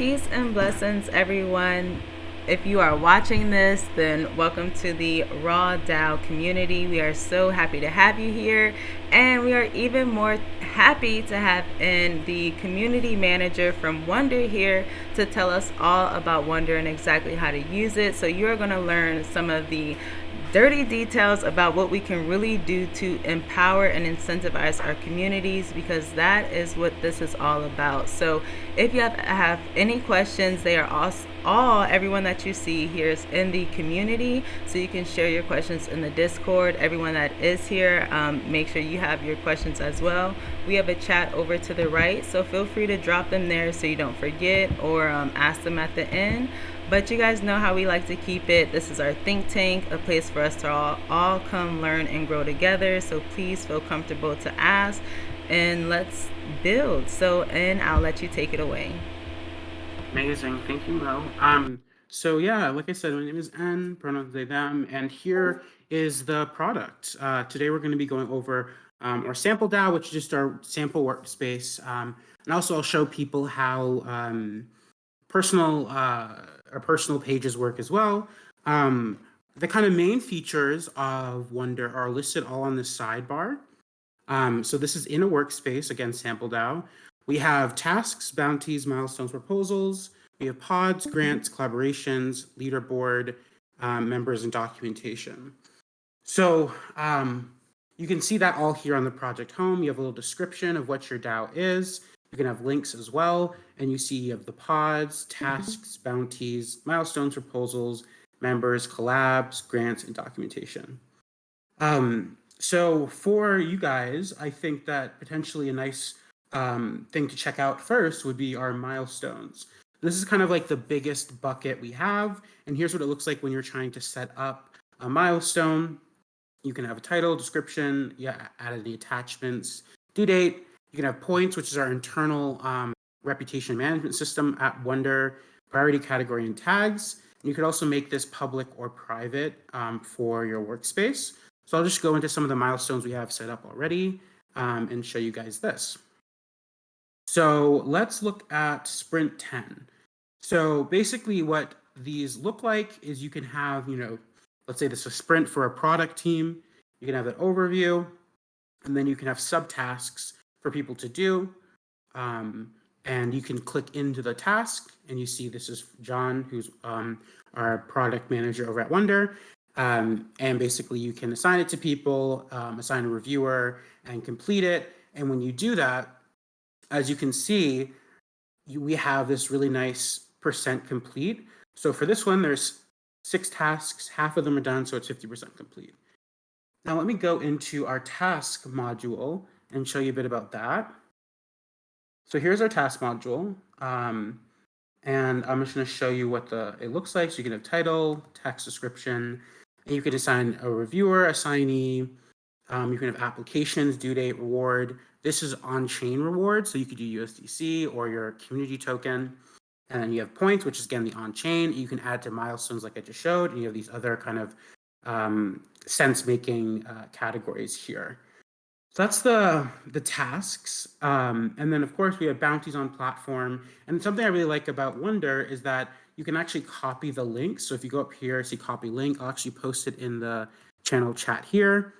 Peace and blessings, everyone. If you are watching this, then welcome to the RAW DAO community. We are so happy to have you here, and we are even more happy to have in the community manager from Wonder here to tell us all about Wonder and exactly how to use it. So you're going to learn some of the dirty details about what we can really do to empower and incentivize our communities, because that is what this is all about. So if you have any questions, they are all everyone that you see here is in the community, so you can share your questions in the Discord. Everyone that is here, make sure you have your questions as well. We have a chat over to the right, so feel free to drop them there so you don't forget, or ask them at the end. But you guys know how we like to keep it. This is our think tank, a place for us to all come learn and grow together. So please feel comfortable to ask, and let's build. So, and I'll let you take it away. Amazing. Thank you, Mo. So yeah, like I said, my name is N, pronouns they, them, and here is the product. Today we're going to be going over our sample DAO, which is just our sample workspace. And also I'll show people how our personal pages work as well. The kind of main features of Wonder are listed all on this sidebar. So this is in a workspace, again, sample DAO. We have tasks, bounties, milestones, proposals. We have pods, grants, collaborations, leaderboard, members, and documentation. So you can see that all here on the project home. You have a little description of what your DAO is. You can have links as well. And you see you have the pods, tasks, bounties, milestones, proposals, members, collabs, grants, and documentation. So for you guys, I think that potentially a nice thing to check out first would be our milestones. This is kind of like the biggest bucket we have. And here's what it looks like when you're trying to set up a milestone. You can have a title, description, add any attachments, due date. You can have points, which is our internal reputation management system at Wonder, priority category, and tags. And you could also make this public or private for your workspace. So I'll just go into some of the milestones we have set up already and show you guys this. So let's look at Sprint 10. So basically what these look like is you can have, let's say this is a sprint for a product team. You can have an overview, and then you can have subtasks for people to do. And you can click into the task, and you see this is John, who's our product manager over at Wonder. And basically you can assign it to people, assign a reviewer, and complete it. And when you do that, as you can see, we have this really nice percent complete. So for this one, there's 6 tasks, half of them are done, so it's 50% complete. Now let me go into our task module and show you a bit about that. So here's our task module. And I'm just going to show you what it looks like. So you can have title, text description, and you can assign a reviewer, assignee. You can have applications, due date, reward. This is on-chain reward, so you could do USDC or your community token. And then you have points, which is again the on-chain. You can add to milestones like I just showed, and you have these other kind of sense-making categories here. So that's the tasks. And then, of course, we have bounties on platform. And something I really like about Wonder is that you can actually copy the link. So if you go up here, see copy link, I'll actually post it in the channel chat here.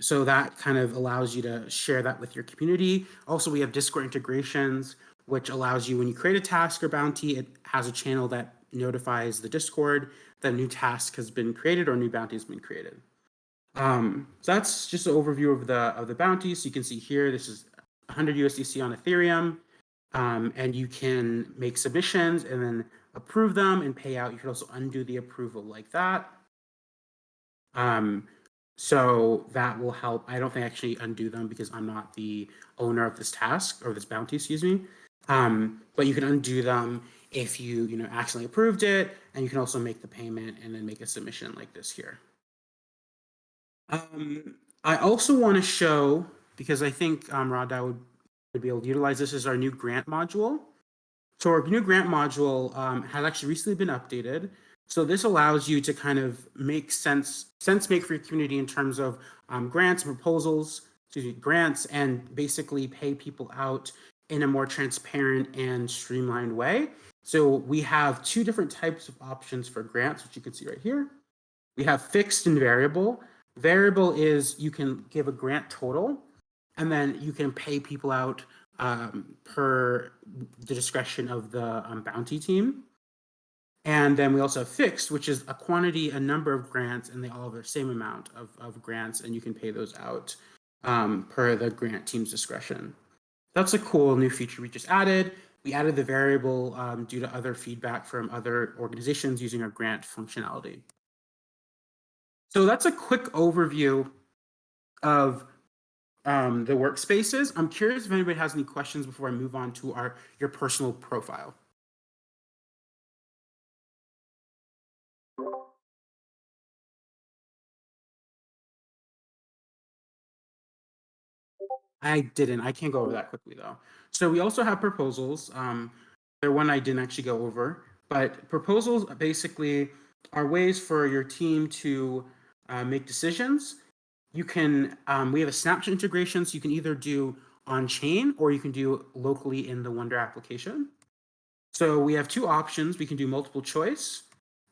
So that kind of allows you to share that with your community. Also, we have Discord integrations, which allows you, when you create a task or bounty, it has a channel that notifies the Discord that a new task has been created or a new bounty has been created. So that's just an overview of the bounties. So you can see here, this is 100 USDC on Ethereum, and you can make submissions and then approve them and pay out. You can also undo the approval like that. So that will help. I don't think I actually undo them because I'm not the owner of this task or this bounty, excuse me. But you can undo them if you accidentally approved it, and you can also make the payment and then make a submission like this here. I also want to show, because I think RAW DAO would be able to utilize this, as our new grant module. So our new grant module has actually recently been updated. So this allows you to kind of make sense make for your community in terms of grants and proposals. grants and basically pay people out in a more transparent and streamlined way. So we have two different types of options for grants, which you can see right here. We have fixed and variable. Variable is you can give a grant total, and then you can pay people out per the discretion of the bounty team. And then we also have fixed, which is a quantity, a number of grants, and they all have the same amount of grants, and you can pay those out per the grant team's discretion. That's a cool new feature we just added. We added the variable due to other feedback from other organizations using our grant functionality. So that's a quick overview of the workspaces. I'm curious if anybody has any questions before I move on to your personal profile. I didn't. I can't go over that quickly though. So we also have proposals. They're one I didn't actually go over, but proposals basically are ways for your team to make decisions. You can, we have a snapshot integration, so you can either do on chain or you can do locally in the Wonder application. So we have two options. We can do multiple choice,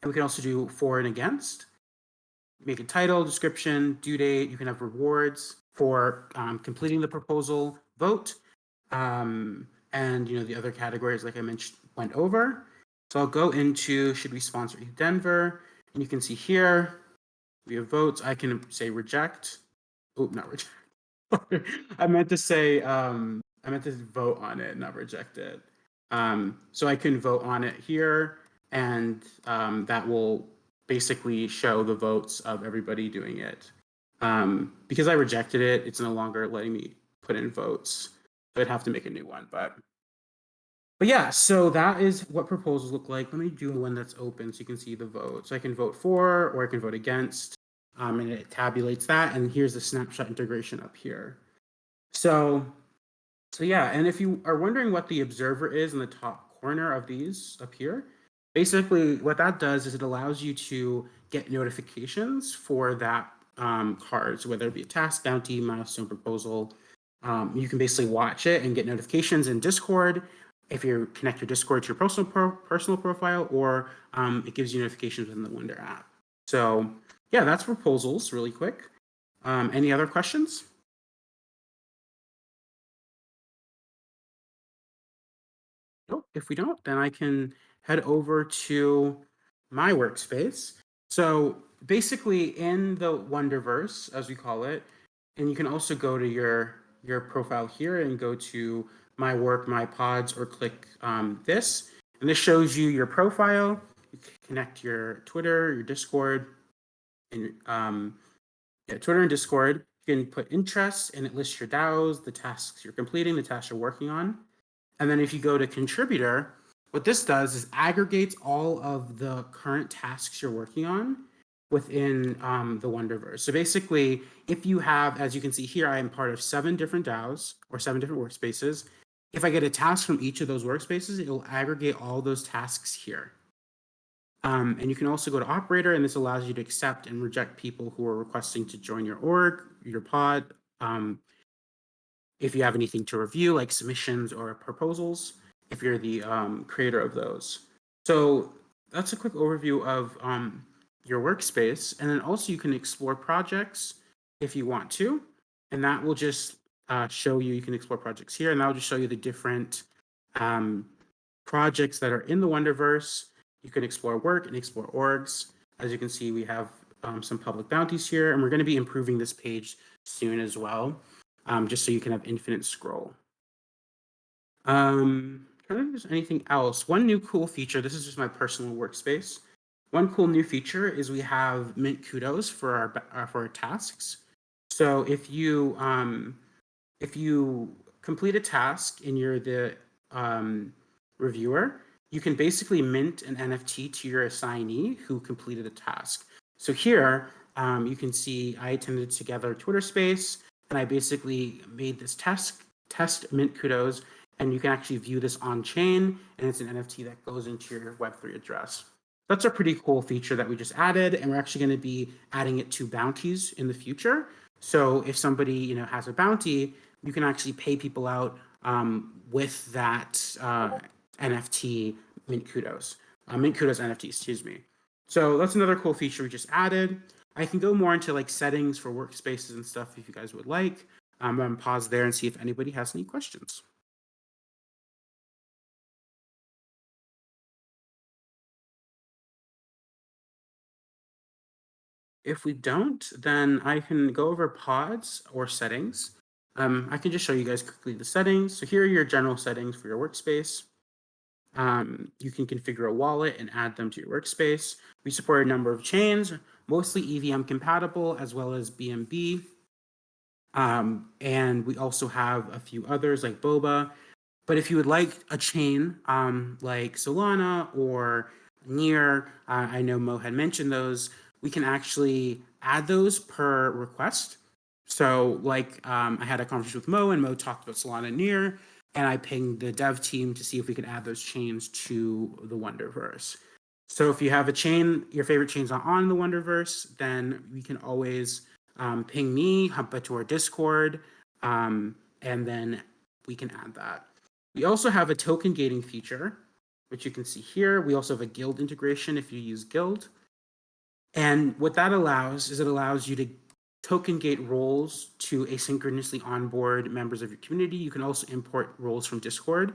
and we can also do for and against. Make a title, description, due date. You can have rewards for completing the proposal, vote, and the other categories like I mentioned went over. So I'll go into should we sponsor Denver, and you can see here we have votes. I can say reject. Oh, not reject. I meant to say I meant to vote on it, not reject it. So I can vote on it here, and that will basically show the votes of everybody doing it. Because I rejected it, it's no longer letting me put in votes. So I'd have to make a new one, but yeah, so that is what proposals look like. Let me do one that's open so you can see the vote. So I can vote for or I can vote against, and it tabulates that. And here's the snapshot integration up here. So yeah, and if you are wondering what the observer is in the top corner of these up here, basically what that does is it allows you to get notifications for that cards, whether it be a task, bounty, milestone, proposal. You can basically watch it and get notifications in Discord if you connect your Discord to your personal profile, or it gives you notifications within the Wonder app. So yeah, that's proposals really quick. Any other questions? Nope. If we don't, then I can head over to my workspace. So basically in the Wonderverse, as we call it, and you can also go to your profile here and go to my work, my pods, or click this. And this shows you your profile. You can connect your Twitter, your Discord, and Twitter and Discord. You can put interests and it lists your DAOs, the tasks you're completing, the tasks you're working on. And then if you go to contributor, what this does is aggregates all of the current tasks you're working on within the Wonderverse. So basically, if you have, as you can see here, I am part of 7 different DAOs or 7 different workspaces. If I get a task from each of those workspaces, it will aggregate all those tasks here. And you can also go to operator, and this allows you to accept and reject people who are requesting to join your org, your pod. If you have anything to review, like submissions or proposals, if you're the creator of those. So that's a quick overview of your workspace. And then also you can explore projects if you want to. And that will just show you can explore projects here, and that will just show you the different projects that are in the Wonderverse. You can explore work and explore orgs. As you can see, we have some public bounties here, and we're going to be improving this page soon as well. Just so you can have infinite scroll. I don't know if there's anything else. One new cool feature, this is just my personal workspace. One cool new feature is we have mint kudos for our tasks. So if you complete a task and you're the reviewer, you can basically mint an NFT to your assignee who completed the task. So here you can see I attended together Twitter space, and I basically made this test mint kudos, and you can actually view this on chain, and it's an NFT that goes into your Web3 address. That's a pretty cool feature that we just added, and we're actually going to be adding it to bounties in the future. So if somebody has a bounty, you can actually pay people out with that NFT mint kudos NFT, excuse me. So that's another cool feature we just added. I can go more into like settings for workspaces and stuff if you guys would like. I'm gonna pause there and see if anybody has any questions. If we don't, then I can go over pods or settings. I can just show you guys quickly the settings. So here are your general settings for your workspace. You can configure a wallet and add them to your workspace. We support a number of chains, mostly EVM compatible, as well as BNB. And we also have a few others like Boba. But if you would like a chain like Solana or Near, I know Mo had mentioned those, we can actually add those per request. So, like, I had a conversation with Mo, and Mo talked about Solana and Near, and I pinged the dev team to see if we could add those chains to the Wonderverse. So, if you have a chain, your favorite chain's not on the Wonderverse, then we can always ping me, hop to our Discord, and then we can add that. We also have a token gating feature, which you can see here. We also have a guild integration if you use guild. And what that allows is it allows you to token gate roles to asynchronously onboard members of your community. You can also import roles from Discord.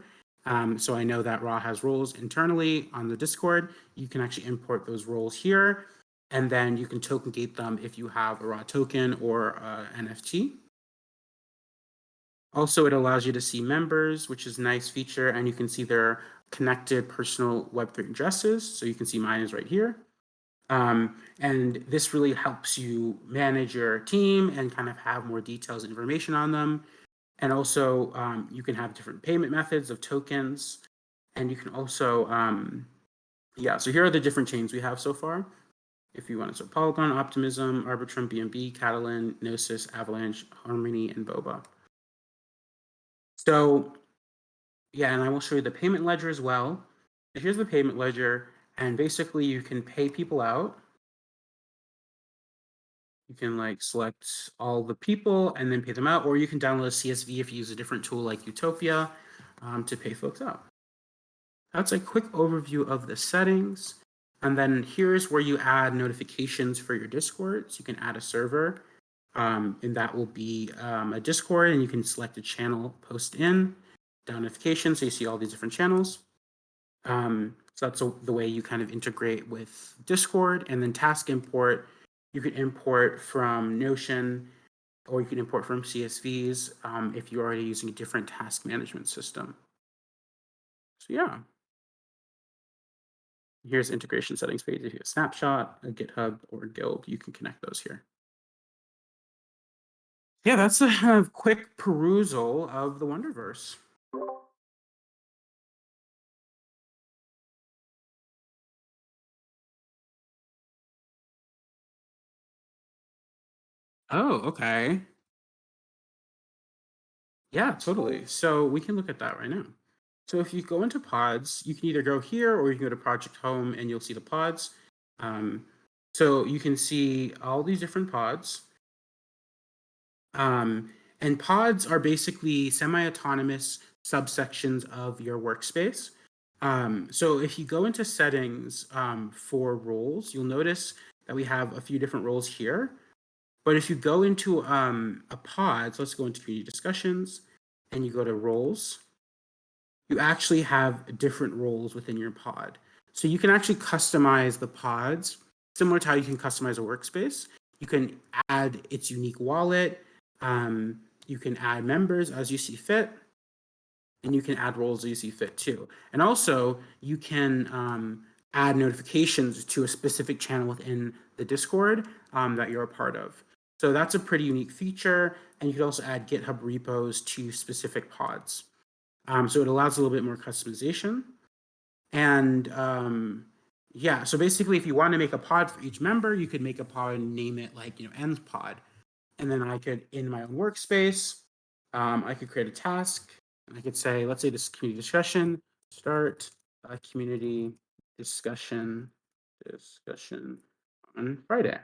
So I know that RAW has roles internally on the Discord. You can actually import those roles here, and then you can token gate them if you have a RAW token or NFT. Also, it allows you to see members, which is a nice feature, and you can see their connected personal Web3 addresses. So you can see mine is right here. And this really helps you manage your team and kind of have more details and information on them. And also, you can have different payment methods of tokens. And you can also, so here are the different chains we have so far. If you want to, so Polygon, Optimism, Arbitrum, BNB, Catalan, Gnosis, Avalanche, Harmony, and Boba. So yeah, and I will show you the payment ledger as well. Here's the payment ledger, and basically you can pay people out. You can like select all the people and then pay them out, or you can download a CSV if you use a different tool like Utopia to pay folks out. That's a quick overview of the settings. And then here's where you add notifications for your Discord. So you can add a server, and that will be a Discord, and you can select a channel, post in, down notifications, so you see all these different channels. So that's the way you kind of integrate with Discord. And then task import, you can import from Notion, or you can import from CSVs if you're already using a different task management system. So yeah, here's integration settings page. If you have a snapshot, a GitHub, or a guild, you can connect those here. Yeah, that's a quick perusal of the Wonderverse. Oh, okay. Yeah, totally. So we can look at that right now. So if you go into pods, you can either go here or you can go to project home and you'll see the pods. Um, so you can see all these different pods. And pods are basically semi-autonomous subsections of your workspace. So if you go into settings for roles, you'll notice that we have a few different roles here. But if you go into a pod, so let's go into community discussions, and you go to roles, you actually have different roles within your pod. So you can actually customize the pods similar to how you can customize a workspace. You can add its unique wallet. You can add members as you see fit, and you can add roles as you see fit too. And also, you can add notifications to a specific channel within the Discord that you're a part of. So that's a pretty unique feature. And you can also add GitHub repos to specific pods. So it allows a little bit more customization. And yeah, so basically, if you want to make a pod for each member, you could make a pod and name it like, ends pod. And then I could, in my own workspace, I could create a task. And I could say, let's say this community discussion, start a community discussion on Friday.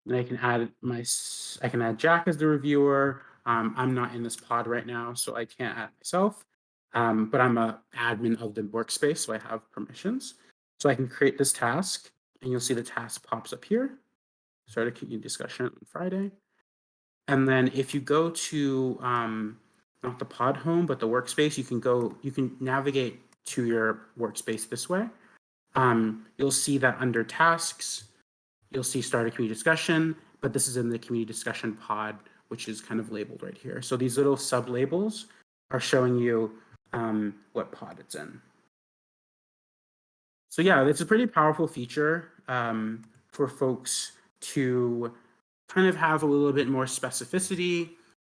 And I can add Jack as the reviewer. I'm not in this pod right now, so I can't add myself. But I'm a admin of the workspace, so I have permissions. So I can create this task, and you'll see the task pops up here. Start a community discussion on Friday. And then if you go to not the pod home, but the workspace, you can navigate to your workspace this way. You'll see that under tasks, you'll see start a community discussion, but this is in the community discussion pod, which is kind of labeled right here. So these little sub labels are showing you what pod it's in. So yeah, it's a pretty powerful feature for folks to kind of have a little bit more specificity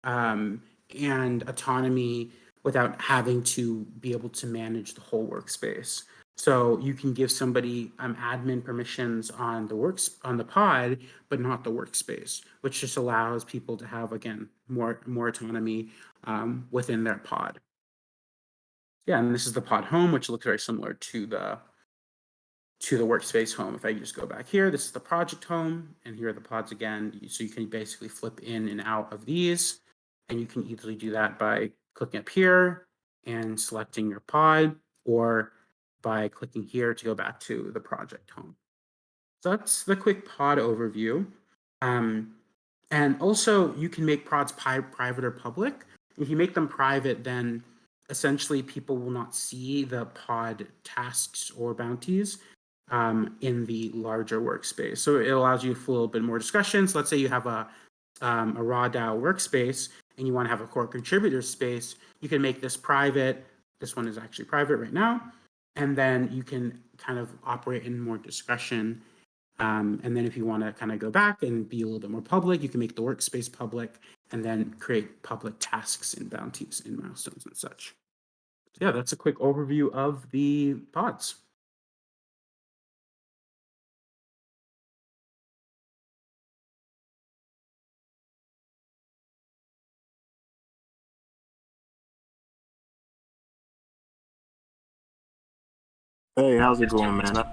and autonomy without having to be able to manage the whole workspace. So you can give somebody admin permissions on the pod, but not the workspace, which just allows people to have, again, more autonomy within their pod. Yeah, and this is the pod home, which looks very similar to the workspace home. If I just go back here, this is the project home, and here are the pods again. So you can basically flip in and out of these, and you can easily do that by clicking up here and selecting your pod, or by clicking here to go back to the project home. So that's the quick pod overview. And also, you can make pods private or public. If you make them private, then essentially people will not see the pod tasks or bounties in the larger workspace. So it allows you for a little bit more discussion. So let's say you have a RAW DAO workspace and you want to have a core contributor space, you can make this private. This one is actually private right now. And then you can kind of operate in more discretion. And then if you want to kind of go back and be a little bit more public, you can make the workspace public and then create public tasks and bounties and milestones and such. So yeah, that's a quick overview of the pods. Hey, how's it going, man? I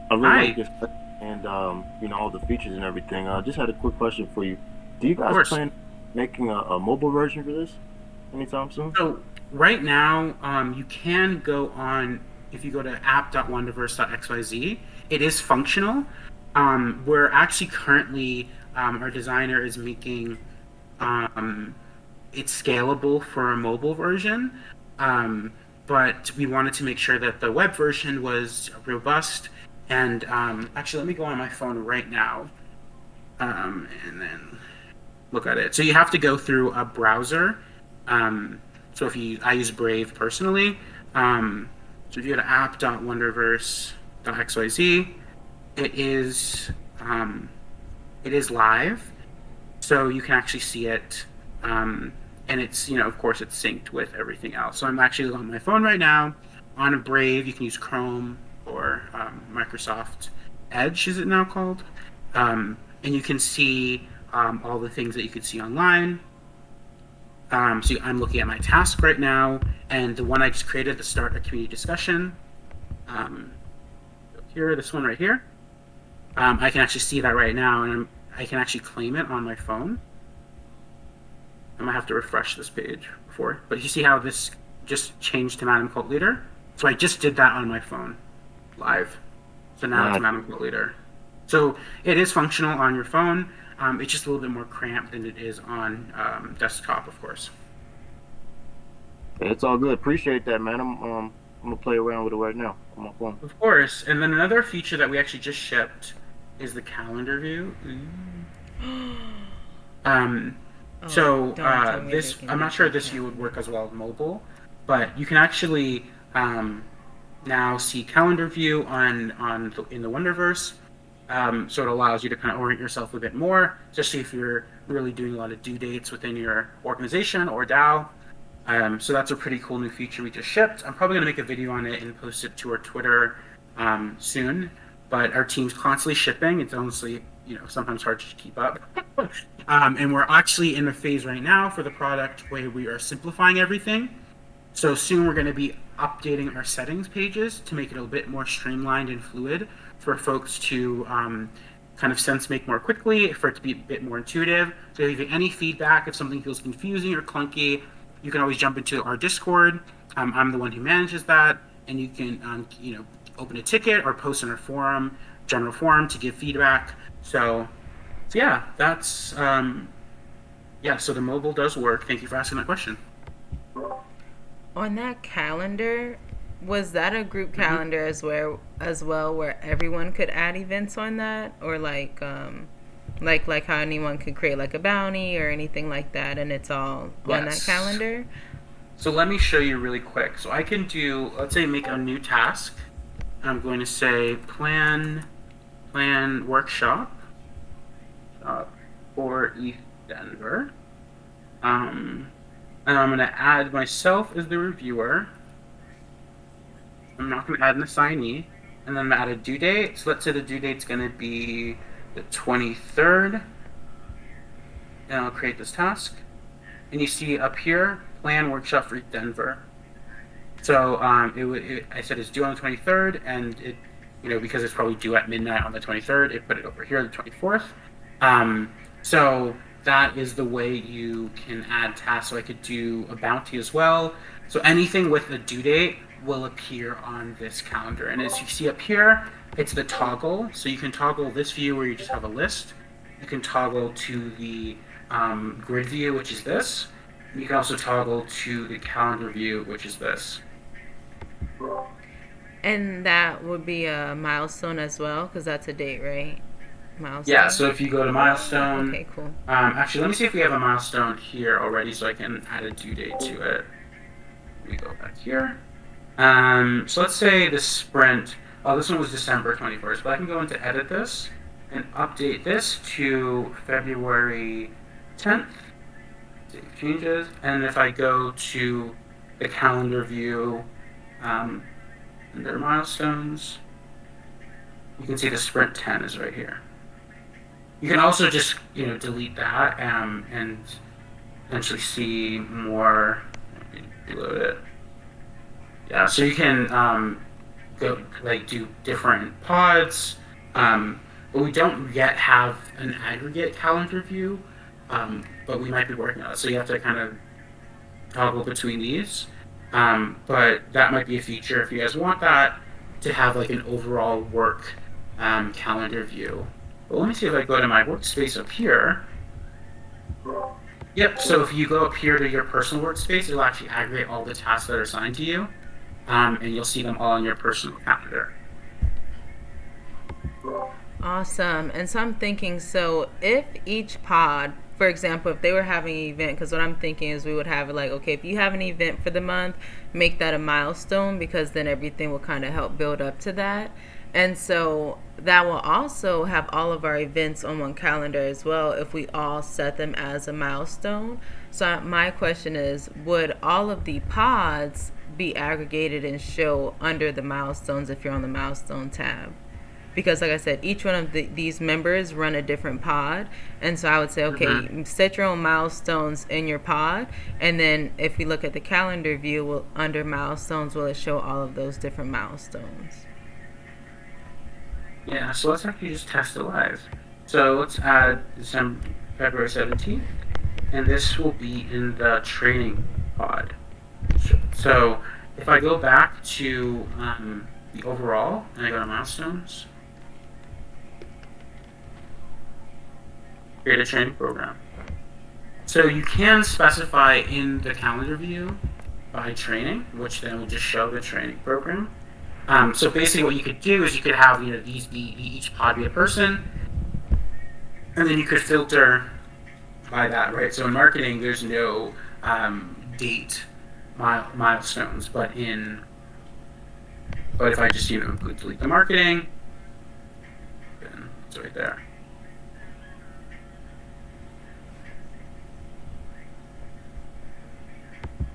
really like Hi, your stuff and all the features and everything. Just had a quick question for you. Do you of guys course. plan making a mobile version for this anytime soon? So right now, you can go on, if you go to app.wonderverse.xyz, it is functional. We're actually currently, our designer is making um, it scalable for a mobile version. Um, but we wanted to make sure that the web version was robust. And actually, let me go on my phone right now and then look at it. So you have to go through a browser. So I use Brave personally. So if you go to app.wonderverse.xyz, it is it is live, so you can actually see it. And it's, of course, it's synced with everything else. So I'm actually on my phone right now on a Brave. You can use Chrome or Microsoft Edge, is it now called? And you can see all the things that you could see online. So I'm looking at my task right now, and the one I just created, the start a community discussion. Here, this one right here. I can actually see that right now, and I can actually claim it on my phone. I might have to refresh this page before, but you see how this just changed to Madam Cult Leader? So I just did that on my phone, live. So now it's Madam Cult Leader. So it is functional on your phone. It's just a little bit more cramped than it is on desktop, of course. It's all good. Appreciate that, man. I'm gonna play around with it right now on my phone. Of course. And then another feature that we actually just shipped is the calendar view. So this, I'm not sure this view would work as well as mobile, but you can actually now see calendar view in the Wonderverse. So it allows you to kind of orient yourself a bit more, especially if you're really doing a lot of due dates within your organization or DAO. So that's a pretty cool new feature we just shipped. I'm probably going to make a video on it and post it to our Twitter soon. But our team's constantly shipping. It's honestly, sometimes hard to keep up. And we're actually in the phase right now for the product where we are simplifying everything. So soon we're going to be updating our settings pages to make it a bit more streamlined and fluid for folks to kind of sense make more quickly, for it to be a bit more intuitive. So if you have any feedback, if something feels confusing or clunky, you can always jump into our Discord. I'm the one who manages that, and you can open a ticket or post in our forum, general forum, to give feedback. So yeah, that's so the mobile does work. Thank you for asking that question. On that calendar, was that a group calendar as well, where everyone could add events on that, or like how anyone could create like a bounty or anything like that, and it's all on that calendar? So let me show you really quick. So I can do, let's say, make a new task. I'm going to say plan workshop for East Denver. And I'm going to add myself as the reviewer. I'm not going to add an assignee. And then I'm going to add a due date. So let's say the due date's going to be the 23rd. And I'll create this task. And you see up here, plan workshop for Denver. So I said it's due on the 23rd, and it, because it's probably due at midnight on the 23rd, it put it over here on the 24th. So that is the way you can add tasks. So I could do a bounty as well. So anything with a due date will appear on this calendar. And as you see up here, it's the toggle. So you can toggle this view where you just have a list. You can toggle to the grid view, which is this. You can also toggle to the calendar view, which is this. And that would be a milestone as well, because that's a date, right? Milestone. Yeah, so if you go to milestone. Okay, cool. Actually, let me see if we have a milestone here already so I can add a due date to it. Let me go back here. So let's say the sprint. Oh, this one was December 21st, but I can go into edit this and update this to February 10th. Save changes. And if I go to the calendar view, under milestones, you can see the sprint 10 is right here. You can also just delete that and essentially see more. Let me reload it. Yeah, so you can go do different pods, but we don't yet have an aggregate calendar view, but we might be working on it. So you have to kind of toggle between these. But that might be a feature if you guys want that, to have like an overall work calendar view. But let me see if I go to my workspace up here. Yep, so if you go up here to your personal workspace, it'll actually aggregate all the tasks that are assigned to you, and you'll see them all in your personal calendar. Awesome. And so I'm thinking, so if each pod, for example, if they were having an event, because what I'm thinking is we would have it like, okay, if you have an event for the month, make that a milestone, because then everything will kind of help build up to that. And so that will also have all of our events on one calendar as well, if we all set them as a milestone. So my question is, would all of the pods be aggregated and show under the milestones if you're on the milestone tab? Because like I said, each one of these members run a different pod. And so I would say, okay, set your own milestones in your pod. And then if we look at the calendar view, under milestones, will it show all of those different milestones? Yeah, so let's actually just test it live. So let's add February 17th. And this will be in the training pod. So if I go back to the overall, and I go to milestones, create a training program. So you can specify in the calendar view by training, which then will just show the training program. So basically what you could do is you could have these be each pod be a person, and then you could filter by that, right? So in marketing, there's no date milestones, but if I just delete the marketing, then it's right there.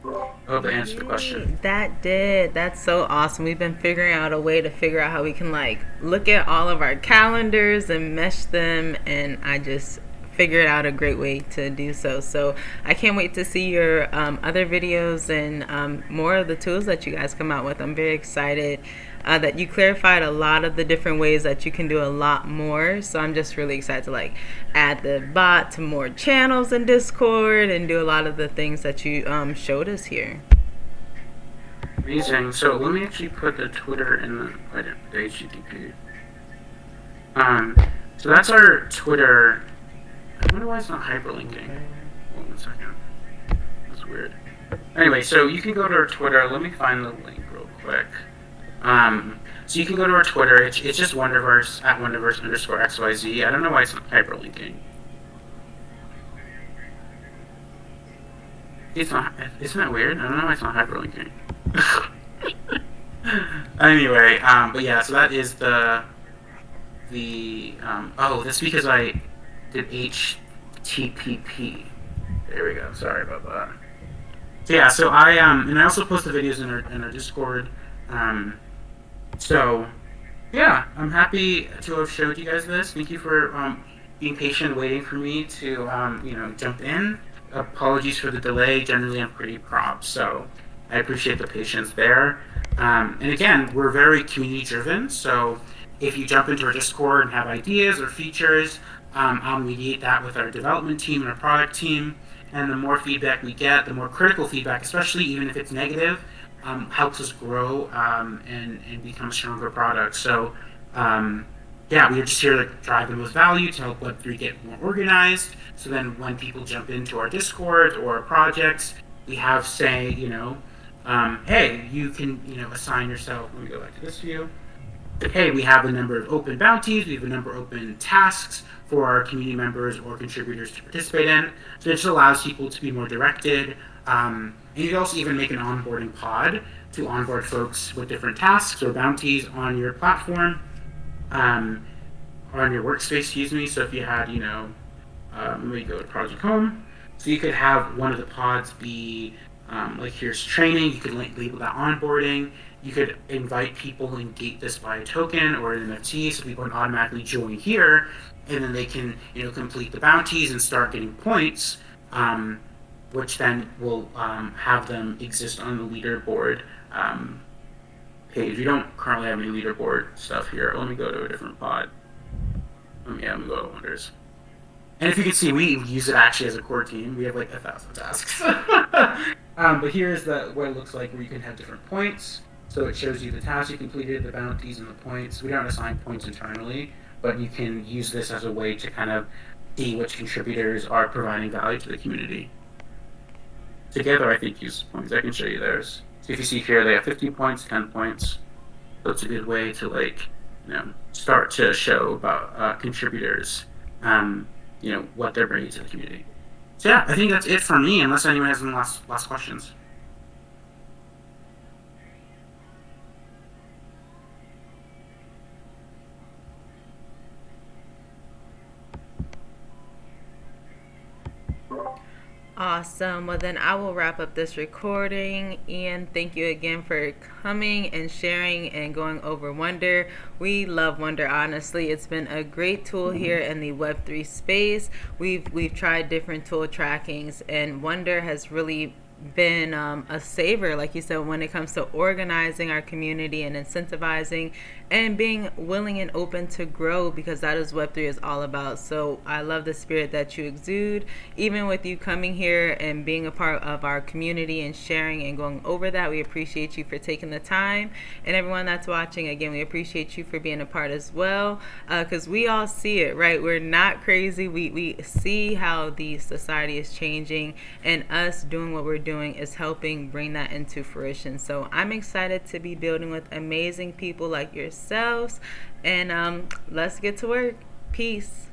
I hope that answered the question. That did. That's so awesome. We've been figuring out a way to figure out how we can look at all of our calendars and mesh them, and I just figured out a great way to do so. So I can't wait to see your other videos and more of the tools that you guys come out with. I'm very excited that you clarified a lot of the different ways that you can do a lot more. So I'm just really excited to like add the bot to more channels in Discord and do a lot of the things that you showed us here. Amazing. So let me actually put the Twitter in the HTTP. So that's our Twitter. I wonder why it's not hyperlinking. Hold on a second. That's weird. Anyway, so you can go to our Twitter. Let me find the link real quick. So you can go to our Twitter. It's just Wonderverse at Wonderverse_xyz. I don't know why it's not hyperlinking. It's not. Isn't that weird? I don't know why it's not hyperlinking. Anyway, but yeah, so that is that's because I did HTTP. There we go. Sorry about that. So yeah, so and I also post the videos in our Discord. So yeah, I'm happy to have showed you guys this. Thank you for being patient, waiting for me to jump in. Apologies for the delay. Generally, I'm pretty prompt, so I appreciate the patience there. And again, we're very community driven, so if you jump into our Discord and have ideas or features, I'll mediate that with our development team and our product team. And the more feedback we get, the more critical feedback, especially even if it's negative, helps us grow and become a stronger product. So yeah, we're just here to drive the most value, to help Web3 get more organized. So then when people jump into our Discord or our projects, we have say, hey, you can, assign yourself. Let me go back to this view. Hey, we have a number of open bounties. We have a number of open tasks for our community members or contributors to participate in. So it just allows people to be more directed. And you can also even make an onboarding pod to onboard folks with different tasks or bounties on your platform, or on your workspace, excuse me. So if you had, let me go to Project Home. So you could have one of the pods be like here's training. You could label that onboarding. You could invite people and gate this by a token or an NFT, so people can automatically join here, and then they can complete the bounties and start getting points, which then will have them exist on the leaderboard page. We don't currently have any leaderboard stuff here. Let me go to a different pod. Let me go to Wonders. And if you can see, we use it actually as a core team. We have like 1,000 tasks. But here's what it looks like, where you can have different points. So it shows you the tasks you completed, the bounties, and the points. We don't assign points internally, but you can use this as a way to kind of see which contributors are providing value to the community. Together, I think, use points. I can show you theirs. So if you see here, they have 50 points, 10 points. So it's a good way to start to show about contributors, what they're bringing to the community. So yeah, I think that's it for me, unless anyone has any last questions. Awesome. Well, then I will wrap up this recording. Ian, thank you again for coming and sharing and going over Wonder. We love Wonder, honestly. It's been a great tool here in the Web3 space. We've tried different tool trackings, and Wonder has really been a saver, like you said, when it comes to organizing our community and incentivizing and being willing and open to grow, because that is what Web3 is all about. So I love the spirit that you exude, even with you coming here and being a part of our community and sharing and going over that. We appreciate you for taking the time, and everyone that's watching, again, we appreciate you for being a part as well, because we all see it, right? We're not crazy. We see how the society is changing, and us doing what we're doing is helping bring that into fruition. So I'm excited to be building with amazing people like yourselves, and let's get to work. Peace.